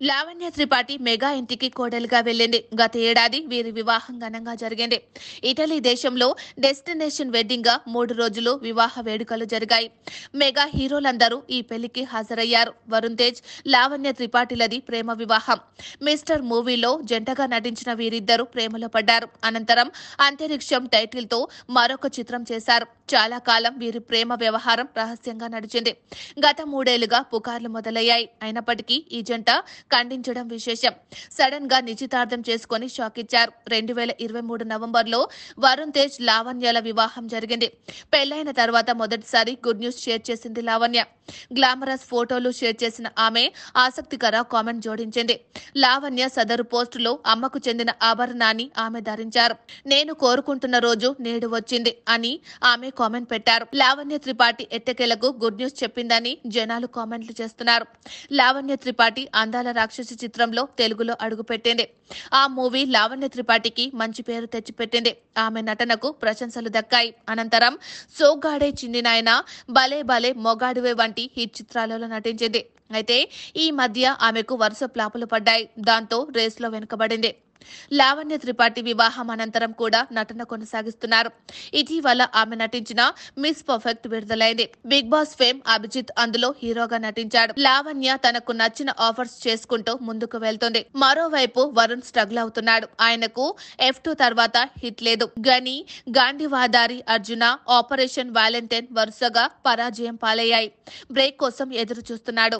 Lavanya Tripathi mega ఇంటికి కోడలుగా వెళ్లింది. గత ఏడాది వీరి వివాహం ఘనంగా జరిగింది. ఇటలీ దేశంలో డెస్టినేషన్ వెడ్డింగ్ గా 3 రోజులు వివాహ వేడుకలు జరిగాయి. మెగా హీరోలందరూ ఈ పెళ్లికి హాజరయ్యారు. వరుణ్ తేజ్, లావణ్య త్రిపాఠిలది ప్రేమ వివాహం. మిస్టర్ మూవీలో జంటగా నటించిన వీరిద్దరూ ప్రేమలో పడ్డారు. అనంతరం అంతరిక్షం టైటిల్ తో మరొక చిత్రం చేశారు. చాలా కాలం వీరి ప్రేమ వ్యవహారం రహస్యంగా నడిచింది. గత 3 ఏళ్లుగా పుకార్లు మొదలయ్యాయి. అయినప్పటికీ ఈ జంట ఖండించడం విశేషం. సడన్ గా నిశ్చితార్థం చేసుకుని షాక్ ఇచ్చారు. 2023 నవంబర్లో వరుణ్ తేజ్, లావణ్యల వివాహం జరిగింది. పెళ్లైన తర్వాత మొదటిసారి గుడ్ న్యూస్ షేర్ చేసింది లావణ్య. గ్లామరస్ ఫోటోలు షేర్ చేసిన ఆమె ఆసక్తికర కామెంట్ జోడించింది. లావణ్య సదరు పోస్టులో అమ్మకు చెందిన ఆభరణాన్ని ఆమె ధరించారు. నేను కోరుకుంటున్న రోజు నేడు వచ్చింది అని ఆమె కామెంట్ పెట్టారు. లావణ్య త్రిపాఠి ఎట్టకేలకు గుడ్ న్యూస్ చెప్పిందని జనాలు కామెంట్లు చేస్తున్నారు. లావణ్య త్రిపాఠి అందాల రాక్షసి చిత్రంలో తెలుగులో అడుగుపెట్టింది. ఆ మూవీ లావణ్య త్రిపాఠికి మంచి పేరు తెచ్చిపెట్టింది. ఆమె నటనకు ప్రశంసలు దక్కాయి. అనంతరం సోగ్గాడే చిన్ని నాయన, భలే భలే మొగాడివే వంటి హిట్ చిత్రాలలో నటించింది. అయితే ఈ మధ్య ఆమెకు వరుస ఫ్లాపులు పడ్డాయి. దాంతో రేసులో వెనుకబడింది. లావణ్య త్రిపాఠి వివాహం అనంతరం కూడా నటన కొనసాగిస్తున్నారు. ఇటీవల ఆమె నటించిన మిస్ పర్ఫెక్ట్ విడుదలైంది. బిగ్ బాస్ ఫేమ్ అభిజిత్ అందులో హీరోగా నటించాడు. లావణ్య తనకు నచ్చిన ఆఫర్స్ చేసుకుంటూ ముందుకు వెళ్తుంది. మరోవైపు వరుణ్ స్ట్రగుల్ అవుతున్నాడు. ఆయనకు F2 తర్వాత హిట్ లేదు. గని, గాంధీవాదారి, అర్జున, ఆపరేషన్ వాలెంటైన్ వరుసగా పరాజయం పాలయ్యాయి. బ్రేక్ కోసం ఎదురు చూస్తున్నాడు.